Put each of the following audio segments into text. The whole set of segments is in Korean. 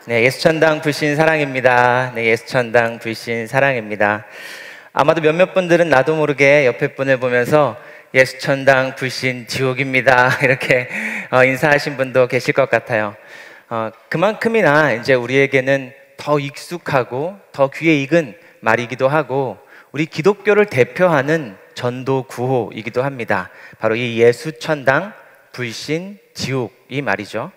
네, 예수천당 불신 사랑입니다. 네, 예수천당 불신 사랑입니다. 아마도 몇몇 분들은 나도 모르게 옆에 분을 보면서 예수천당 불신 지옥입니다. 이렇게 인사하신 분도 계실 것 같아요. 그만큼이나 이제 우리에게는 더 익숙하고 더 귀에 익은 말이기도 하고 우리 기독교를 대표하는 전도 구호이기도 합니다. 바로 이 예수천당 불신 지옥 이 말이죠.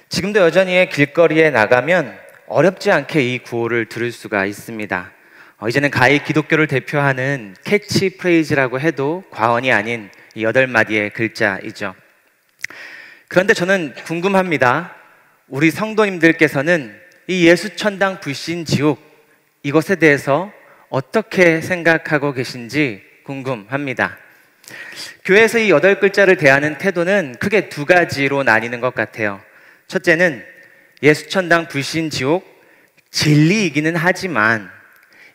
지금도 여전히 길거리에 나가면 어렵지 않게 이 구호를 들을 수가 있습니다. 이제는 가히 기독교를 대표하는 캐치프레이즈라고 해도 과언이 아닌 이 8마디의 글자이죠. 그런데 저는 궁금합니다. 우리 성도님들께서는 이 예수천당 불신 지옥 이것에 대해서 어떻게 생각하고 계신지 궁금합니다. 교회에서 이 8글자를 대하는 태도는 크게 2가지로 나뉘는 것 같아요. 첫째는 예수천당 불신 지옥 진리이기는 하지만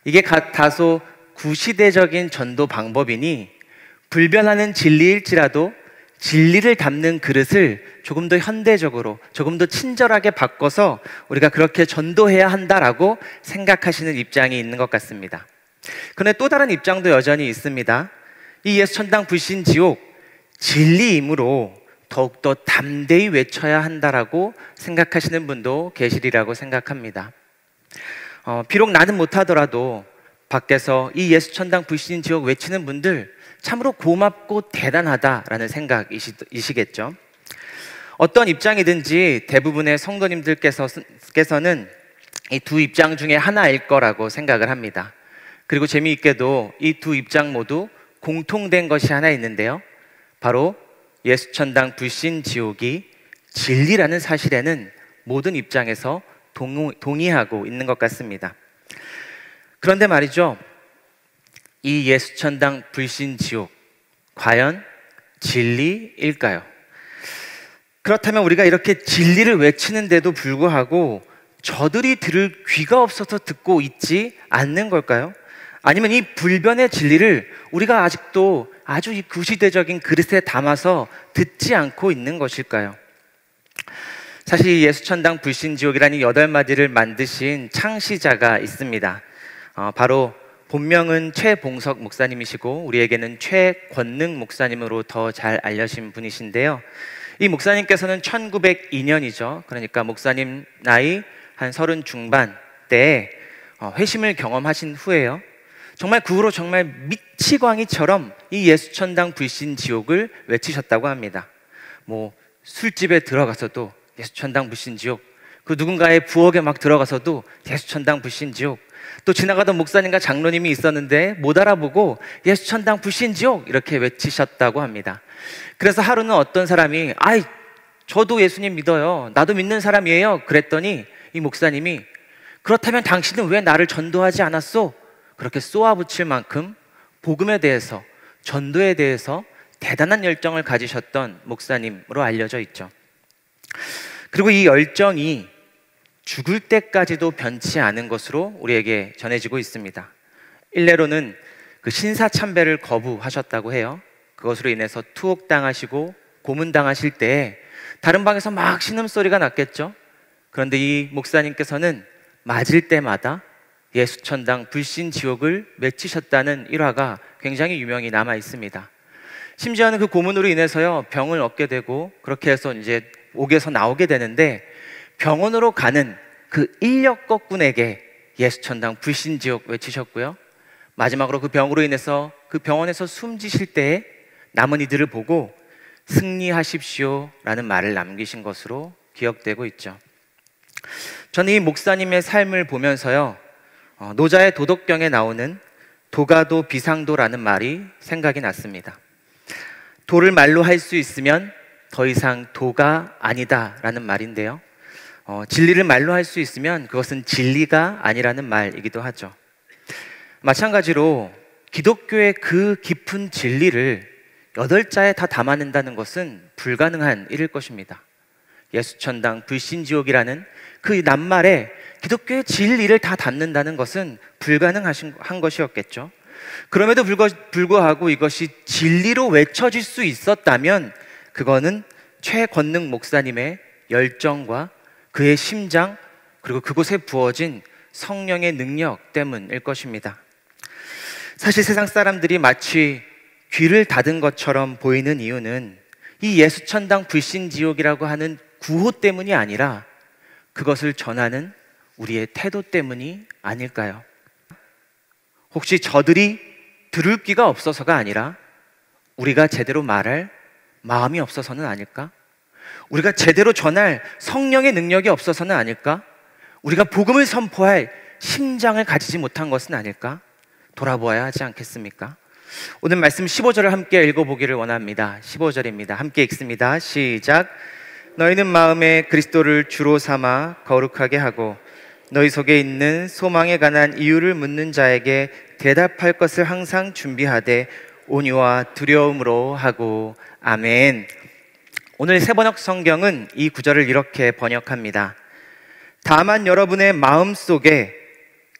이게 다소 구시대적인 전도 방법이니 불변하는 진리일지라도 진리를 담는 그릇을 조금 더 현대적으로 조금 더 친절하게 바꿔서 우리가 그렇게 전도해야 한다라고 생각하시는 입장이 있는 것 같습니다. 그런데 또 다른 입장도 여전히 있습니다. 이 예수천당 불신 지옥 진리이므로 더욱더 담대히 외쳐야 한다라고 생각하시는 분도 계시리라고 생각합니다. 비록 나는 못하더라도 밖에서 이 예수천당 불신 지옥 외치는 분들 참으로 고맙고 대단하다라는 생각이시겠죠. 어떤 입장이든지 대부분의 성도님들께서는 이 2 입장 중에 하나일 거라고 생각을 합니다. 그리고 재미있게도 이 2 입장 모두 공통된 것이 하나 있는데요. 바로 예수천당 불신 지옥이 진리라는 사실에는 모든 입장에서 동의하고 있는 것 같습니다. 그런데 말이죠, 이 예수천당 불신 지옥 과연 진리일까요? 그렇다면 우리가 이렇게 진리를 외치는데도 불구하고 저들이 들을 귀가 없어서 듣고 있지 않는 걸까요? 아니면 이 불변의 진리를 우리가 아직도 아주 이 구시대적인 그릇에 담아서 듣지 않고 있는 것일까요? 사실 이 예수천당 불신지옥이라는 8마디를 만드신 창시자가 있습니다. 바로 본명은 최봉석 목사님이시고 우리에게는 최권능 목사님으로 더 잘 알려진 분이신데요. 이 목사님께서는 1902년이죠. 그러니까 목사님 나이 한 30 중반 때에 회심을 경험하신 후에요. 정말 그 후로 정말 미치광이처럼 이 예수천당 불신 지옥을 외치셨다고 합니다. 뭐 술집에 들어가서도 예수천당 불신 지옥, 그 누군가의 부엌에 막 들어가서도 예수천당 불신 지옥, 또 지나가던 목사님과 장로님이 있었는데 못 알아보고 예수천당 불신 지옥 이렇게 외치셨다고 합니다. 그래서 하루는 어떤 사람이 저도 예수님 믿어요, 나도 믿는 사람이에요 그랬더니 이 목사님이 그렇다면 당신은 왜 나를 전도하지 않았소? 그렇게 쏘아붙일 만큼 복음에 대해서, 전도에 대해서 대단한 열정을 가지셨던 목사님으로 알려져 있죠. 그리고 이 열정이 죽을 때까지도 변치 않은 것으로 우리에게 전해지고 있습니다. 일례로는 그 신사참배를 거부하셨다고 해요. 그것으로 인해서 투옥당하시고 고문당하실 때에 다른 방에서 막 신음소리가 났겠죠. 그런데 이 목사님께서는 맞을 때마다 예수천당 불신 지옥을 외치셨다는 일화가 굉장히 유명히 남아 있습니다. 심지어는 그 고문으로 인해서요 병을 얻게 되고 그렇게 해서 이제 옥에서 나오게 되는데 병원으로 가는 그 인력거꾼에게 예수천당 불신 지옥 외치셨고요. 마지막으로 그 병으로 인해서 그 병원에서 숨지실 때에 남은 이들을 보고 승리하십시오 라는 말을 남기신 것으로 기억되고 있죠. 저는 이 목사님의 삶을 보면서요 노자의 도덕경에 나오는 도가도 비상도라는 말이 생각이 났습니다. 도를 말로 할 수 있으면 더 이상 도가 아니다 라는 말인데요, 진리를 말로 할 수 있으면 그것은 진리가 아니라는 말이기도 하죠. 마찬가지로 기독교의 그 깊은 진리를 8자에 다 담아낸다는 것은 불가능한 일일 것입니다. 예수천당 불신지옥이라는 그 낱말에 기독교의 진리를 다 담는다는 것은 불가능한 것이었겠죠. 그럼에도 불구하고 이것이 진리로 외쳐질 수 있었다면 그거는 최권능 목사님의 열정과 그의 심장, 그리고 그곳에 부어진 성령의 능력 때문일 것입니다. 사실 세상 사람들이 마치 귀를 닫은 것처럼 보이는 이유는 이 예수천당 불신지옥이라고 하는 구호 때문이 아니라 그것을 전하는 우리의 태도 때문이 아닐까요? 혹시 저들이 들을 귀가 없어서가 아니라 우리가 제대로 말할 마음이 없어서는 아닐까? 우리가 제대로 전할 성령의 능력이 없어서는 아닐까? 우리가 복음을 선포할 심장을 가지지 못한 것은 아닐까? 돌아보아야 하지 않겠습니까? 오늘 말씀 15절을 함께 읽어보기를 원합니다. 15절입니다. 함께 읽습니다. 시작. 너희는 마음에 그리스도를 주로 삼아 거룩하게 하고 너희 속에 있는 소망에 관한 이유를 묻는 자에게 대답할 것을 항상 준비하되 온유와 두려움으로 하고. 아멘. 오늘 새번역 성경은 이 구절을 이렇게 번역합니다. 다만 여러분의 마음속에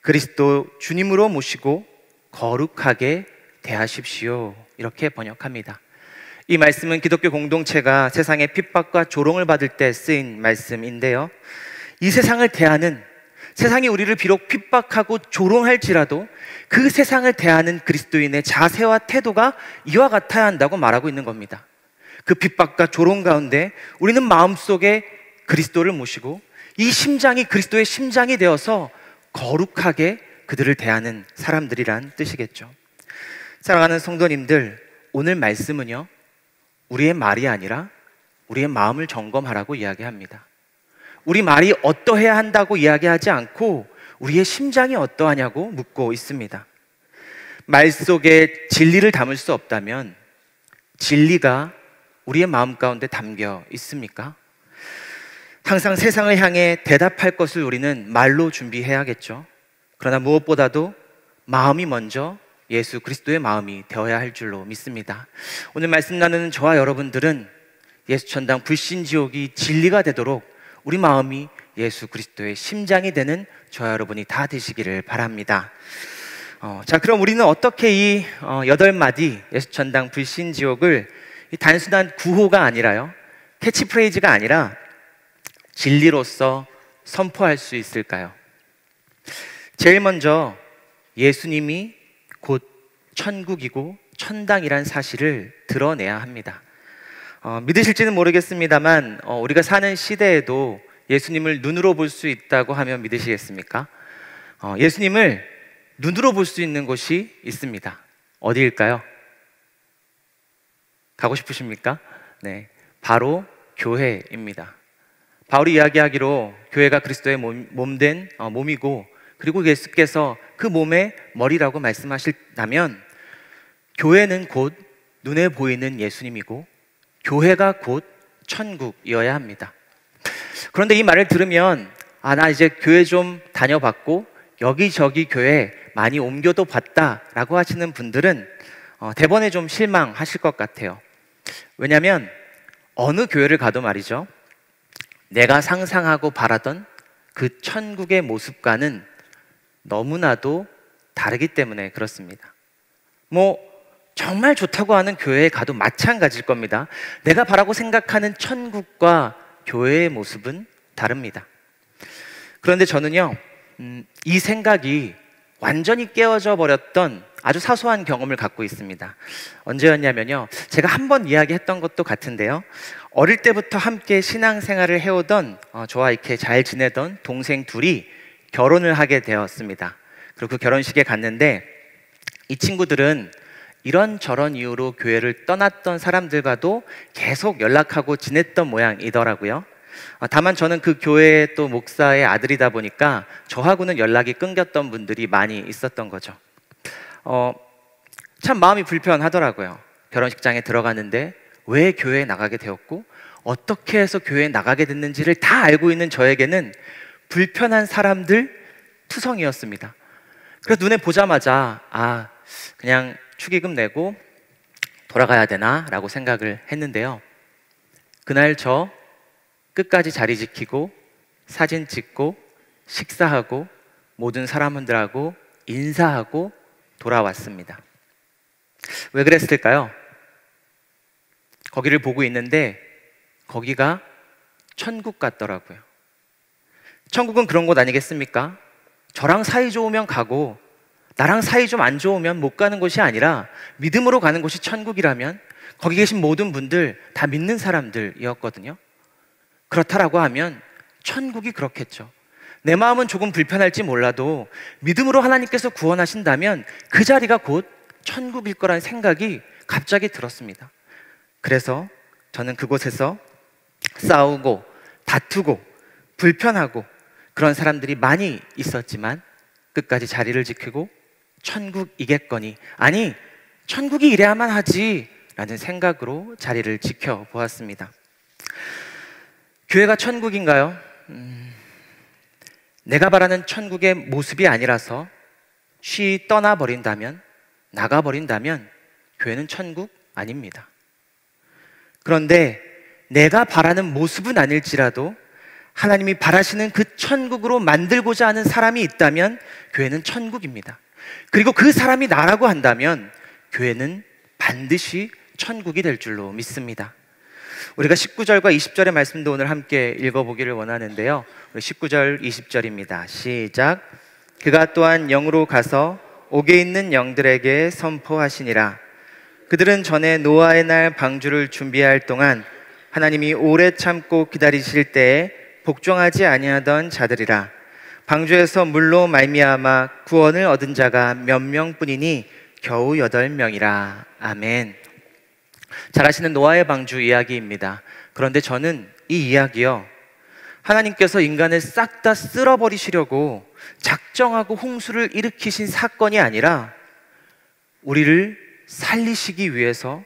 그리스도 주님으로 모시고 거룩하게 대하십시오. 이렇게 번역합니다. 이 말씀은 기독교 공동체가 세상의 핍박과 조롱을 받을 때 쓰인 말씀인데요, 이 세상을 대하는, 세상이 우리를 비록 핍박하고 조롱할지라도 그 세상을 대하는 그리스도인의 자세와 태도가 이와 같아야 한다고 말하고 있는 겁니다. 그 핍박과 조롱 가운데 우리는 마음속에 그리스도를 모시고 이 심장이 그리스도의 심장이 되어서 거룩하게 그들을 대하는 사람들이란 뜻이겠죠. 사랑하는 성도님들, 오늘 말씀은요, 우리의 말이 아니라 우리의 마음을 점검하라고 이야기합니다. 우리 말이 어떠해야 한다고 이야기하지 않고 우리의 심장이 어떠하냐고 묻고 있습니다. 말 속에 진리를 담을 수 없다면 진리가 우리의 마음 가운데 담겨 있습니까? 항상 세상을 향해 대답할 것을 우리는 말로 준비해야겠죠. 그러나 무엇보다도 마음이 먼저 예수 그리스도의 마음이 되어야 할 줄로 믿습니다. 오늘 말씀 나누는 저와 여러분들은 예수천당 불신지옥이 진리가 되도록 우리 마음이 예수 그리스도의 심장이 되는 저와 여러분이 다 되시기를 바랍니다. 자, 그럼 우리는 어떻게 이 8마디 예수천당 불신지옥을 이 단순한 구호가 아니라요, 캐치프레이즈가 아니라 진리로서 선포할 수 있을까요? 제일 먼저 예수님이 곧 천국이고 천당이란 사실을 드러내야 합니다. 믿으실지는 모르겠습니다만 우리가 사는 시대에도 예수님을 눈으로 볼 수 있다고 하면 믿으시겠습니까? 예수님을 눈으로 볼 수 있는 곳이 있습니다. 어디일까요? 가고 싶으십니까? 네, 바로 교회입니다. 바울이 이야기하기로 교회가 그리스도의 몸된 몸이고, 그리고 예수께서 그 몸의 머리라고 말씀하신다면 교회는 곧 눈에 보이는 예수님이고 교회가 곧 천국이어야 합니다. 그런데 이 말을 들으면 나 이제 교회 좀 다녀봤고 여기저기 교회 많이 옮겨도 봤다라고 하시는 분들은 대번에 좀 실망하실 것 같아요. 왜냐하면 어느 교회를 가도 말이죠, 내가 상상하고 바라던 그 천국의 모습과는 너무나도 다르기 때문에 그렇습니다. 정말 좋다고 하는 교회에 가도 마찬가지일 겁니다. 내가 바라고 생각하는 천국과 교회의 모습은 다릅니다. 그런데 저는요, 이 생각이 완전히 깨어져 버렸던 아주 사소한 경험을 갖고 있습니다. 언제였냐면요, 제가 한번 이야기했던 것도 같은데요, 어릴 때부터 함께 신앙생활을 해오던 저와 이렇게 잘 지내던 동생 둘이 결혼을 하게 되었습니다. 그리고 그 결혼식에 갔는데 이 친구들은 이런저런 이유로 교회를 떠났던 사람들과도 계속 연락하고 지냈던 모양이더라고요. 다만 저는 그 교회의 또 목사의 아들이다 보니까 저하고는 연락이 끊겼던 분들이 많이 있었던 거죠. 참 마음이 불편하더라고요. 결혼식장에 들어갔는데 왜 교회에 나가게 되었고 어떻게 해서 교회에 나가게 됐는지를 다 알고 있는 저에게는 불편한 사람들 투성이었습니다. 그래서 눈에 보자마자 그냥 축의금 내고 돌아가야 되나 라고 생각을 했는데요, 그날 저 끝까지 자리 지키고 사진 찍고 식사하고 모든 사람들하고 인사하고 돌아왔습니다. 왜 그랬을까요? 거기를 보고 있는데 거기가 천국 같더라고요. 천국은 그런 곳 아니겠습니까? 저랑 사이 좋으면 가고 나랑 사이 좀 안 좋으면 못 가는 곳이 아니라 믿음으로 가는 곳이 천국이라면 거기 계신 모든 분들 다 믿는 사람들이었거든요. 그렇다라고 하면 천국이 그렇겠죠. 내 마음은 조금 불편할지 몰라도 믿음으로 하나님께서 구원하신다면 그 자리가 곧 천국일 거라는 생각이 갑자기 들었습니다. 그래서 저는 그곳에서 싸우고 다투고 불편하고 그런 사람들이 많이 있었지만 끝까지 자리를 지키고 천국이겠거니, 아니 천국이 이래야만 하지 라는 생각으로 자리를 지켜보았습니다. 교회가 천국인가요? 내가 바라는 천국의 모습이 아니라서 쉬 떠나버린다면, 나가버린다면 교회는 천국 아닙니다. 그런데 내가 바라는 모습은 아닐지라도 하나님이 바라시는 그 천국으로 만들고자 하는 사람이 있다면 교회는 천국입니다. 그리고 그 사람이 나라고 한다면 교회는 반드시 천국이 될 줄로 믿습니다. 우리가 19절과 20절의 말씀도 오늘 함께 읽어보기를 원하는데요. 19절, 20절입니다. 시작. 그가 또한 영으로 가서 옥에 있는 영들에게 선포하시니라. 그들은 전에 노아의 날 방주를 준비할 동안 하나님이 오래 참고 기다리실 때에 복종하지 아니하던 자들이라. 방주에서 물로 말미암아 구원을 얻은 자가 몇 명뿐이니 겨우 8명이라. 아멘. 잘 아시는 노아의 방주 이야기입니다. 그런데 저는 이 이야기요, 하나님께서 인간을 싹 다 쓸어버리시려고 작정하고 홍수를 일으키신 사건이 아니라 우리를 살리시기 위해서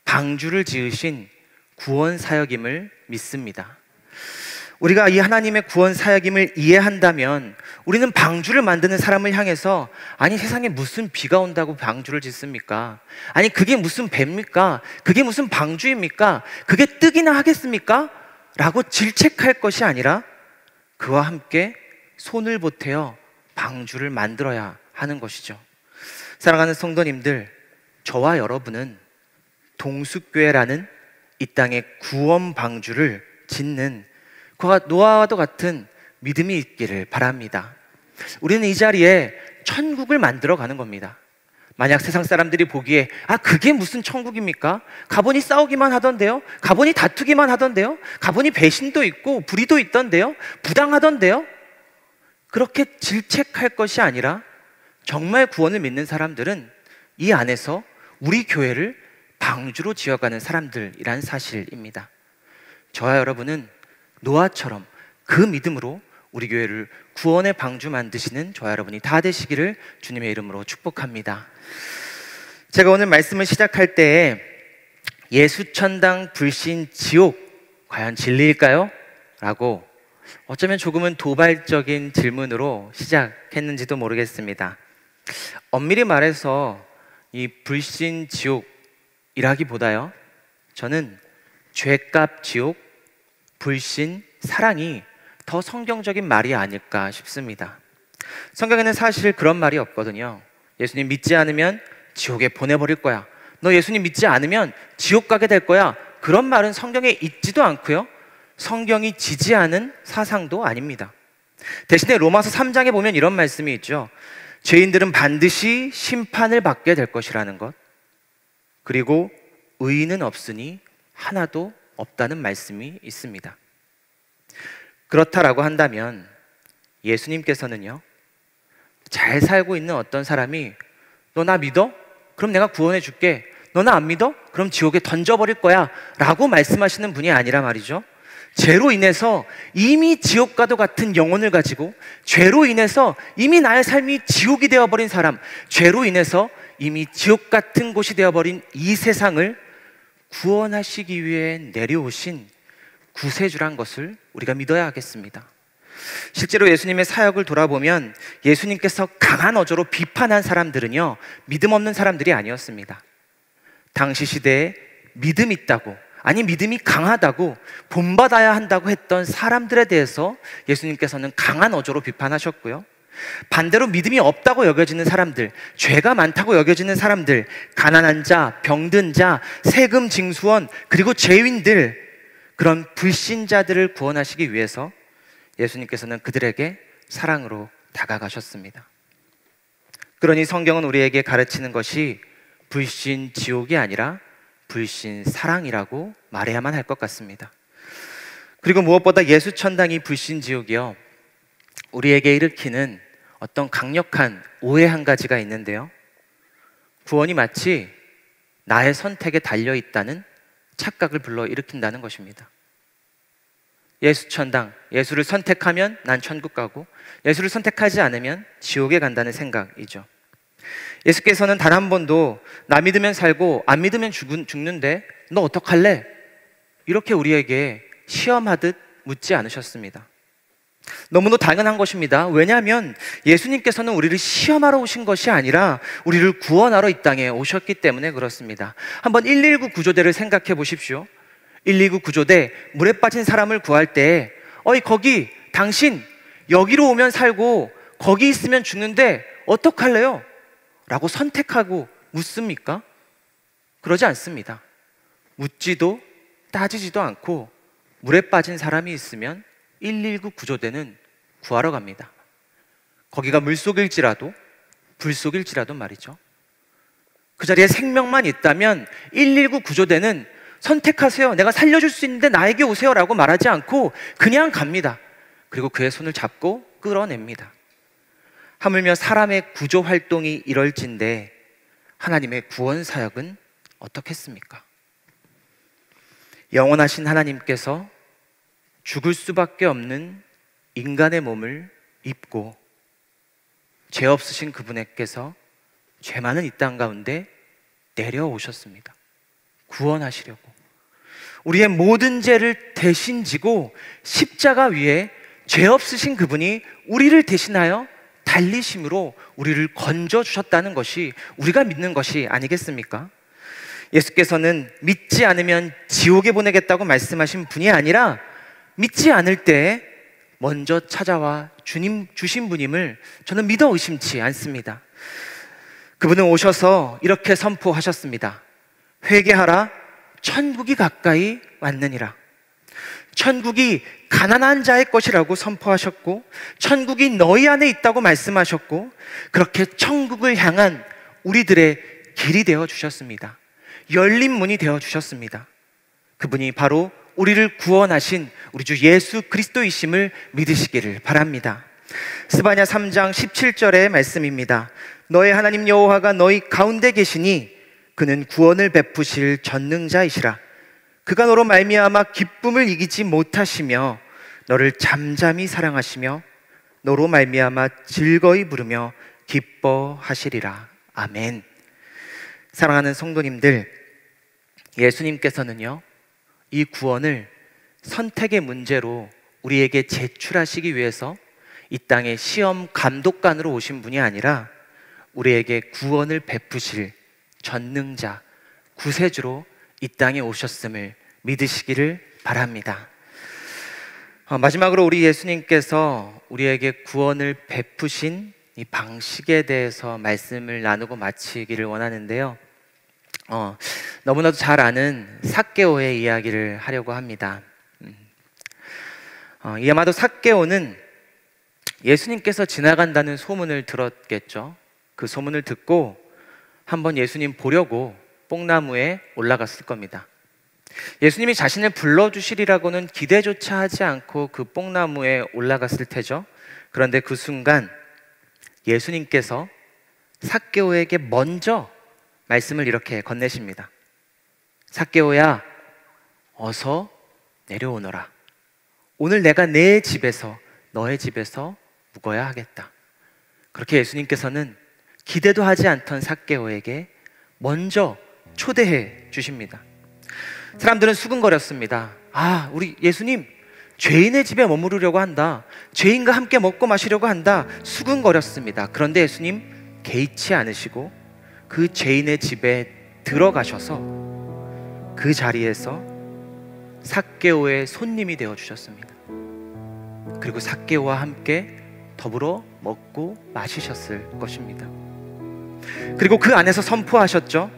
방주를 지으신 구원 사역임을 믿습니다. 우리가 이 하나님의 구원 사역임을 이해한다면 우리는 방주를 만드는 사람을 향해서, 아니 세상에 무슨 비가 온다고 방주를 짓습니까? 아니 그게 무슨 배입니까? 그게 무슨 방주입니까? 그게 뜨기나 하겠습니까? 라고 질책할 것이 아니라 그와 함께 손을 보태어 방주를 만들어야 하는 것이죠. 사랑하는 성도님들, 저와 여러분은 동숙교회라는 이 땅의 구원 방주를 짓는 그와 노아와도 같은 믿음이 있기를 바랍니다. 우리는 이 자리에 천국을 만들어 가는 겁니다. 만약 세상 사람들이 보기에 그게 무슨 천국입니까? 가보니 싸우기만 하던데요? 가보니 다투기만 하던데요? 가보니 배신도 있고 불의도 있던데요? 부당하던데요? 그렇게 질책할 것이 아니라 정말 구원을 믿는 사람들은 이 안에서 우리 교회를 방주로 지어가는 사람들이란 사실입니다. 저와 여러분은 노아처럼 그 믿음으로 우리 교회를 구원의 방주 만드시는 저와 여러분이 다 되시기를 주님의 이름으로 축복합니다. 제가 오늘 말씀을 시작할 때에 예수천당 불신 지옥 과연 진리일까요? 라고 어쩌면 조금은 도발적인 질문으로 시작했는지도 모르겠습니다. 엄밀히 말해서 이 불신 지옥이라기보다요, 저는 죄값 지옥, 불신, 사랑이 더 성경적인 말이 아닐까 싶습니다. 성경에는 사실 그런 말이 없거든요. 예수님 믿지 않으면 지옥에 보내버릴 거야. 너 예수님 믿지 않으면 지옥 가게 될 거야. 그런 말은 성경에 있지도 않고요, 성경이 지지하는 사상도 아닙니다. 대신에 로마서 3장에 보면 이런 말씀이 있죠. 죄인들은 반드시 심판을 받게 될 것이라는 것, 그리고 의인은 없으니 하나도 없다는 말씀이 있습니다. 그렇다라고 한다면 예수님께서는요, 잘 살고 있는 어떤 사람이 너 나 믿어? 그럼 내가 구원해 줄게. 너 나 안 믿어? 그럼 지옥에 던져버릴 거야 라고 말씀하시는 분이 아니라 말이죠, 죄로 인해서 이미 지옥과도 같은 영혼을 가지고, 죄로 인해서 이미 나의 삶이 지옥이 되어버린 사람, 죄로 인해서 이미 지옥 같은 곳이 되어버린 이 세상을 구원하시기 위해 내려오신 구세주란 것을 우리가 믿어야 하겠습니다. 실제로 예수님의 사역을 돌아보면 예수님께서 강한 어조로 비판한 사람들은요, 믿음 없는 사람들이 아니었습니다. 당시 시대에 믿음 있다고, 아니 믿음이 강하다고, 본받아야 한다고 했던 사람들에 대해서 예수님께서는 강한 어조로 비판하셨고요, 반대로 믿음이 없다고 여겨지는 사람들, 죄가 많다고 여겨지는 사람들, 가난한 자, 병든 자, 세금 징수원, 그리고 죄인들, 그런 불신자들을 구원하시기 위해서 예수님께서는 그들에게 사랑으로 다가가셨습니다. 그러니 성경은 우리에게 가르치는 것이 불신 지옥이 아니라 불신 사랑이라고 말해야만 할 것 같습니다. 그리고 무엇보다 예수 천당이 불신 지옥이요, 우리에게 일으키는 어떤 강력한 오해 한 가지가 있는데요, 구원이 마치 나의 선택에 달려있다는 착각을 불러일으킨다는 것입니다. 예수 천당, 예수를 선택하면 난 천국 가고 예수를 선택하지 않으면 지옥에 간다는 생각이죠. 예수께서는 단 한 번도 나 믿으면 살고 안 믿으면 죽는데 너 어떡할래? 이렇게 우리에게 시험하듯 묻지 않으셨습니다. 너무도 당연한 것입니다. 왜냐하면 예수님께서는 우리를 시험하러 오신 것이 아니라 우리를 구원하러 이 땅에 오셨기 때문에 그렇습니다. 한번 119 구조대를 생각해 보십시오. 119 구조대, 물에 빠진 사람을 구할 때 어이 거기 당신 여기로 오면 살고 거기 있으면 죽는데 어떡할래요? 라고 선택하고 묻습니까? 그러지 않습니다. 묻지도 따지지도 않고 물에 빠진 사람이 있으면 119 구조대는 구하러 갑니다. 거기가 물속일지라도 불속일지라도 말이죠. 그 자리에 생명만 있다면 119 구조대는 선택하세요, 내가 살려줄 수 있는데 나에게 오세요 라고 말하지 않고 그냥 갑니다. 그리고 그의 손을 잡고 끌어냅니다. 하물며 사람의 구조 활동이 이럴진데 하나님의 구원 사역은 어떻겠습니까? 영원하신 하나님께서 죽을 수밖에 없는 인간의 몸을 입고 죄 없으신 그분께서 죄 많은 이 땅 가운데 내려오셨습니다. 구원하시려고. 우리의 모든 죄를 대신 지고 십자가 위에 죄 없으신 그분이 우리를 대신하여 달리심으로 우리를 건져주셨다는 것이 우리가 믿는 것이 아니겠습니까? 예수께서는 믿지 않으면 지옥에 보내겠다고 말씀하신 분이 아니라 믿지 않을 때 먼저 찾아와 주신 분임을 저는 믿어 의심치 않습니다. 그분은 오셔서 이렇게 선포하셨습니다. 회개하라, 천국이 가까이 왔느니라. 천국이 가난한 자의 것이라고 선포하셨고 천국이 너희 안에 있다고 말씀하셨고 그렇게 천국을 향한 우리들의 길이 되어 주셨습니다. 열린 문이 되어 주셨습니다. 그분이 바로 우리를 구원하신 우리 주 예수 그리스도이심을 믿으시기를 바랍니다. 스바냐 3장 17절의 말씀입니다. 너의 하나님 여호와가 너희 가운데 계시니 그는 구원을 베푸실 전능자이시라. 그가 너로 말미암아 기쁨을 이기지 못하시며 너를 잠잠히 사랑하시며 너로 말미암아 즐거이 부르며 기뻐하시리라. 아멘. 사랑하는 성도님들, 예수님께서는요, 이 구원을 선택의 문제로 우리에게 제출하시기 위해서 이 땅에 시험 감독관으로 오신 분이 아니라 우리에게 구원을 베푸실 전능자, 구세주로 이 땅에 오셨음을 믿으시기를 바랍니다. 마지막으로 우리 예수님께서 우리에게 구원을 베푸신 이 방식에 대해서 말씀을 나누고 마치기를 원하는데요, 너무나도 잘 아는 삭개오의 이야기를 하려고 합니다. 아마도 삭개오는 예수님께서 지나간다는 소문을 들었겠죠. 그 소문을 듣고 한번 예수님 보려고 뽕나무에 올라갔을 겁니다. 예수님이 자신을 불러주시리라고는 기대조차 하지 않고 그 뽕나무에 올라갔을 테죠. 그런데 그 순간 예수님께서 삭개오에게 먼저 말씀을 이렇게 건네십니다. 삭개오야, 어서 내려오너라. 오늘 내가 내 집에서 너의 집에서 묵어야 하겠다. 그렇게 예수님께서는 기대도 하지 않던 삭개오에게 먼저 초대해 주십니다. 사람들은 수근거렸습니다. 우리 예수님 죄인의 집에 머무르려고 한다, 죄인과 함께 먹고 마시려고 한다, 수근거렸습니다. 그런데 예수님 개의치 않으시고 그 죄인의 집에 들어가셔서 그 자리에서 삭개오의 손님이 되어 주셨습니다. 그리고 삭개오와 함께 더불어 먹고 마시셨을 것입니다. 그리고 그 안에서 선포하셨죠.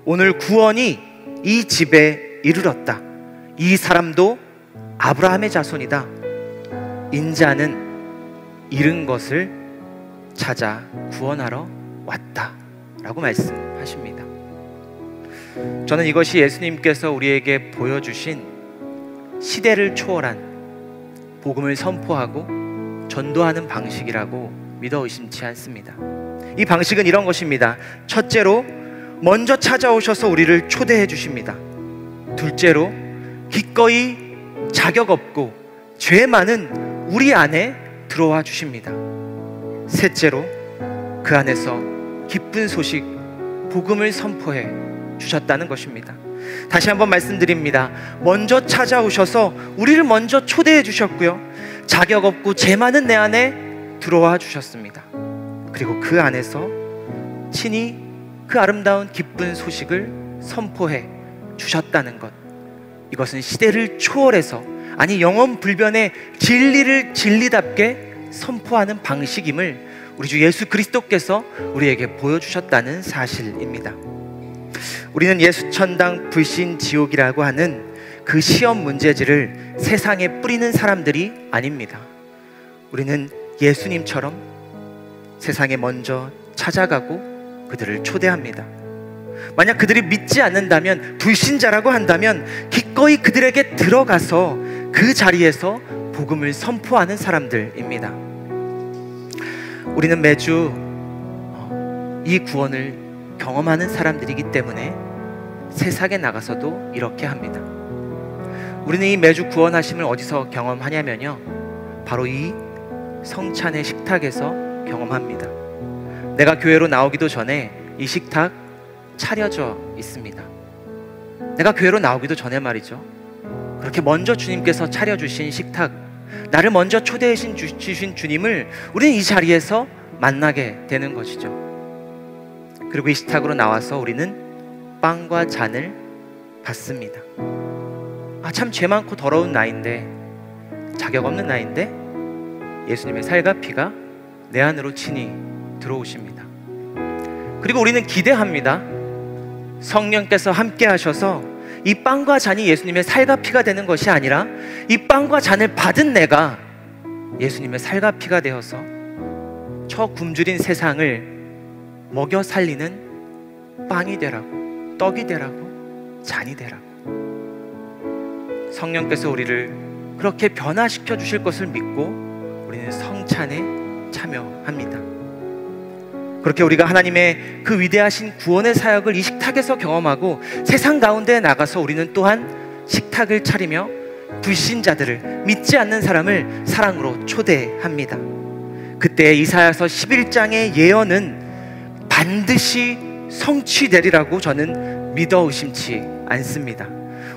오늘 구원이 이 집에 이르렀다. 이 사람도 아브라함의 자손이다. 인자는 잃은 것을 찾아 구원하러 왔다 라고 말씀하십니다. 저는 이것이 예수님께서 우리에게 보여주신 시대를 초월한 복음을 선포하고 전도하는 방식이라고 믿어 의심치 않습니다. 이 방식은 이런 것입니다. 첫째로 먼저 찾아오셔서 우리를 초대해 주십니다. 둘째로 기꺼이 자격 없고 죄 많은 우리 안에 들어와 주십니다. 셋째로 그 안에서 기쁜 소식 복음을 선포해 주셨다는 것입니다. 다시 한번 말씀드립니다. 먼저 찾아오셔서 우리를 먼저 초대해 주셨고요, 자격 없고 죄 많은 내 안에 들어와 주셨습니다. 그리고 그 안에서 친히 그 아름다운 기쁜 소식을 선포해 주셨다는 것, 이것은 시대를 초월해서, 아니 영원 불변의 진리를 진리답게 선포하는 방식임을 우리 주 예수 그리스도께서 우리에게 보여주셨다는 사실입니다. 우리는 예수천당 불신지옥이라고 하는 그 시험 문제지를 세상에 뿌리는 사람들이 아닙니다. 우리는 예수님처럼 세상에 먼저 찾아가고 그들을 초대합니다. 만약 그들이 믿지 않는다면, 불신자라고 한다면 기꺼이 그들에게 들어가서 그 자리에서 복음을 선포하는 사람들입니다. 우리는 매주 이 구원을 경험하는 사람들이기 때문에 세상에 나가서도 이렇게 합니다. 우리는 이 매주 구원하심을 어디서 경험하냐면요, 바로 이 성찬의 식탁에서 경험합니다. 내가 교회로 나오기도 전에 이 식탁 차려져 있습니다. 내가 교회로 나오기도 전에 말이죠, 그렇게 먼저 주님께서 차려주신 식탁, 나를 먼저 초대해 주신 주님을 우리는 이 자리에서 만나게 되는 것이죠. 그리고 이 식탁으로 나와서 우리는 빵과 잔을 받습니다. 참 죄 많고 더러운 나인데, 자격 없는 나인데 예수님의 살과 피가 내 안으로 친히 들어오십니다. 그리고 우리는 기대합니다. 성령께서 함께 하셔서 이 빵과 잔이 예수님의 살과 피가 되는 것이 아니라 이 빵과 잔을 받은 내가 예수님의 살과 피가 되어서 저 굶주린 세상을 먹여 살리는 빵이 되라고, 떡이 되라고, 잔이 되라고. 성령께서 우리를 그렇게 변화시켜 주실 것을 믿고 우리는 성찬에 참여합니다. 그렇게 우리가 하나님의 그 위대하신 구원의 사역을 이 식탁에서 경험하고 세상 가운데 나가서 우리는 또한 식탁을 차리며 불신자들을, 믿지 않는 사람을 사랑으로 초대합니다. 그때 이사야서 11장의 예언은 반드시 성취되리라고 저는 믿어 의심치 않습니다.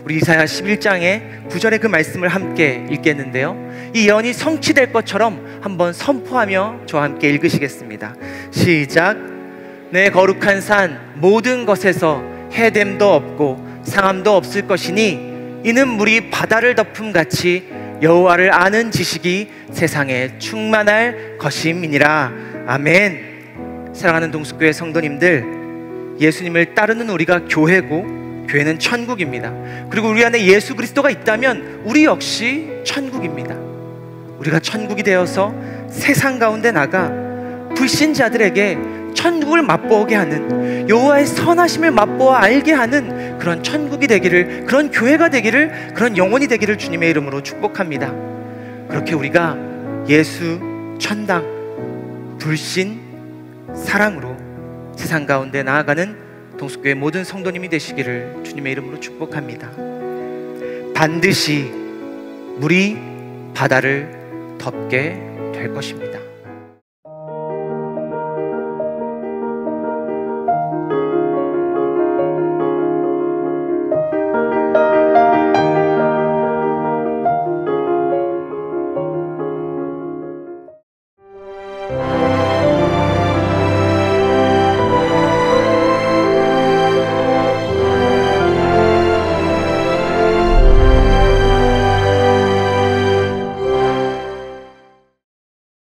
우리 이사야 11장의 9절의 그 말씀을 함께 읽겠는데요, 이 예언이 성취될 것처럼 한번 선포하며 저와 함께 읽으시겠습니다. 시작. 내 거룩한 산 모든 것에서 해됨도 없고 상함도 없을 것이니 이는 물이 바다를 덮음같이 여호와를 아는 지식이 세상에 충만할 것임이니라. 아멘. 사랑하는 동숙교회 성도님들, 예수님을 따르는 우리가 교회고 교회는 천국입니다. 그리고 우리 안에 예수 그리스도가 있다면 우리 역시 천국입니다. 우리가 천국이 되어서 세상 가운데 나가 불신자들에게 천국을 맛보게 하는, 여호와의 선하심을 맛보아 알게 하는 그런 천국이 되기를, 그런 교회가 되기를, 그런 영혼이 되기를 주님의 이름으로 축복합니다. 그렇게 우리가 예수 천당 불신 사랑으로 세상 가운데 나아가는 동숙교회 모든 성도님이 되시기를 주님의 이름으로 축복합니다. 반드시 물이 바다를 덮게 될 것입니다.